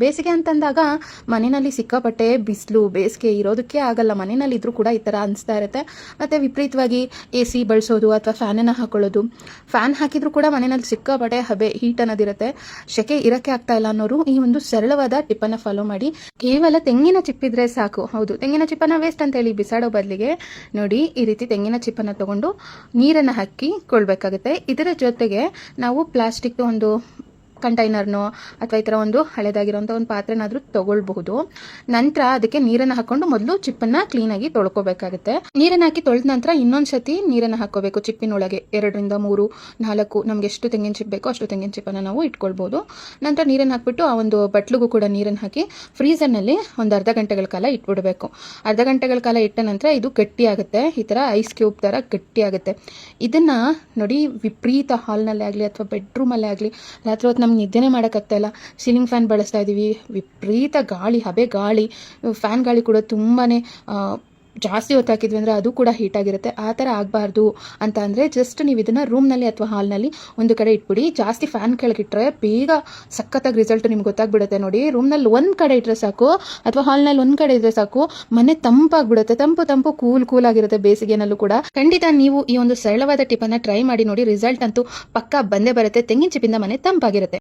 ಬೇಸಿಗೆ ಅಂತಂದಾಗ ಮನೆಯಲ್ಲಿ ಸಿಕ್ಕಾಪಟ್ಟೆ ಬಿಸಿಲು ಬೇಸಿಗೆ ಇರೋದಕ್ಕೆ ಆಗಲ್ಲ. ಮನೆಯಲ್ಲಿ ಇದ್ರೂ ಕೂಡ ಈ ಥರ ಅನಿಸ್ತಾ ಇರುತ್ತೆ. ಮತ್ತು ವಿಪರೀತವಾಗಿ ಎ ಸಿ ಬಳಸೋದು ಅಥವಾ ಫ್ಯಾನನ್ನು ಹಾಕೊಳ್ಳೋದು. ಫ್ಯಾನ್ ಹಾಕಿದರೂ ಕೂಡ ಮನೆಯಲ್ಲಿ ಸಿಕ್ಕಾಪಟ್ಟೆ ಹಬೆ ಹೀಟ್ ಅನ್ನೋದಿರುತ್ತೆ. ಸೆಕೆ ಇರೋಕ್ಕೆ ಆಗ್ತಾ ಇಲ್ಲ ಅನ್ನೋರು ಈ ಒಂದು ಸರಳವಾದ ಟಿಪ್ಪನ್ನು ಫಾಲೋ ಮಾಡಿ. ಕೇವಲ ತೆಂಗಿನ ಚಿಪ್ಪಿದ್ರೆ ಸಾಕು. ಹೌದು, ತೆಂಗಿನ ಚಿಪ್ಪನ್ನು ವೇಸ್ಟ್ ಅಂತ ಹೇಳಿ ಬಿಸಾಡೋ ಬದಲಿಗೆ ನೋಡಿ ಈ ರೀತಿ ತೆಂಗಿನ ಚಿಪ್ಪನ್ನು ತಗೊಂಡು ನೀರನ್ನು ಹಾಕಿ ಕೊಳ್ಬೇಕಾಗುತ್ತೆ. ಇದರ ಜೊತೆಗೆ ನಾವು ಪ್ಲಾಸ್ಟಿಕ್ ಒಂದು ಕಂಟೈನರ್ನೋ ಅಥವಾ ಈ ಥರ ಒಂದು ಹಳೆದಾಗಿರೋಂಥ ಒಂದು ಪಾತ್ರೆನಾದರೂ ತೊಗೊಳ್ಬಹುದು. ನಂತರ ಅದಕ್ಕೆ ನೀರನ್ನು ಹಾಕ್ಕೊಂಡು ಮೊದಲು ಚಿಪ್ಪನ್ನು ಕ್ಲೀನಾಗಿ ತೊಳ್ಕೊಬೇಕಾಗುತ್ತೆ. ನೀರನ್ನು ಹಾಕಿ ತೊಳೆದ ನಂತರ ಇನ್ನೊಂದು ಸತಿ ನೀರನ್ನು ಹಾಕ್ಕೋಬೇಕು ಚಿಪ್ಪಿನೊಳಗೆ. 2 ರಿಂದ 3, 4 ನಮ್ಗೆ ಎಷ್ಟು ತೆಂಗಿನ ಚಿಪ್ ಬೇಕೋ ಅಷ್ಟು ತೆಂಗಿನ ಚಿಪ್ಪನ್ನು ನಾವು ಇಟ್ಕೊಳ್ಬೋದು. ನಂತರ ನೀರನ್ನು ಹಾಕ್ಬಿಟ್ಟು ಆ ಒಂದು ಬಟ್ಲಿಗೂ ಕೂಡ ನೀರನ್ನು ಹಾಕಿ ಫ್ರೀಸರ್ನಲ್ಲಿ ಒಂದು ಅರ್ಧ ಗಂಟೆಗಳ ಕಾಲ ಇಟ್ಬಿಡಬೇಕು. ಅರ್ಧ ಗಂಟೆಗಳ ಕಾಲ ಇಟ್ಟ ನಂತರ ಇದು ಗಟ್ಟಿಯಾಗುತ್ತೆ. ಈ ಥರ ಐಸ್ ಕ್ಯೂಬ್ ಥರ ಗಟ್ಟಿಯಾಗುತ್ತೆ. ಇದನ್ನು ನೋಡಿ ವಿಪರೀತ ಹಾಲ್ನಲ್ಲೇ ಆಗಲಿ ಅಥವಾ ಬೆಡ್ರೂಮಲ್ಲೇ ಆಗಲಿ ರಾತ್ರಿ ಹೊತ್ತು ನಮ್ಗೆ ನಿದ್ದೆನೇ ಮಾಡೋಕ್ಕಾಗ್ತಾ ಇಲ್ಲ. ಸೀಲಿಂಗ್ ಫ್ಯಾನ್ ಬಳಸ್ತಾ ಇದ್ದೀವಿ, ವಿಪರೀತ ಗಾಳಿ, ಹಬೆ ಗಾಳಿ, ಫ್ಯಾನ್ ಗಾಳಿ ಕೂಡ ತುಂಬಾ ಜಾಸ್ತಿ ಹೊತ್ತು ಹಾಕಿದ್ವಿ ಅಂದರೆ ಅದು ಕೂಡ ಹೀಟಾಗಿರುತ್ತೆ. ಆ ಥರ ಆಗಬಾರ್ದು ಅಂತ ಅಂದರೆ ಜಸ್ಟ್ ನೀವು ಇದನ್ನು ರೂಮ್ನಲ್ಲಿ ಅಥವಾ ಹಾಲ್ನಲ್ಲಿ ಒಂದು ಕಡೆ ಇಟ್ಬಿಡಿ. ಜಾಸ್ತಿ ಫ್ಯಾನ್ ಕೆಳಗಿಟ್ರೆ ಬೇಗ ಸಖತ್ತಾಗಿ ರಿಸಲ್ಟ್ ನಿಮ್ಗೆ ಗೊತ್ತಾಗ್ಬಿಡುತ್ತೆ. ನೋಡಿ, ರೂಮ್ನಲ್ಲಿ ಒಂದು ಕಡೆ ಇಟ್ಟರೆ ಸಾಕು ಅಥವಾ ಹಾಲ್ನಲ್ಲಿ ಒಂದು ಕಡೆ ಇದ್ದರೆ ಸಾಕು, ಮನೆ ತಂಪಾಗ್ಬಿಡುತ್ತೆ. ತಂಪು ಕೂಲ್ ಆಗಿರುತ್ತೆ. ಬೇಸಿಗೆನಲ್ಲೂ ಕೂಡ ಖಂಡಿತ ನೀವು ಈ ಒಂದು ಸರಳವಾದ ಟಿಪ್ಪನ್ನು ಟ್ರೈ ಮಾಡಿ ನೋಡಿ. ರಿಸಲ್ಟ್ ಅಂತೂ ಪಕ್ಕಾ ಬಂದೇ ಬರುತ್ತೆ. ತೆಂಗಿನ ಚಿಪ್ಪಿಂದ ಮನೆ ತಂಪಾಗಿರುತ್ತೆ.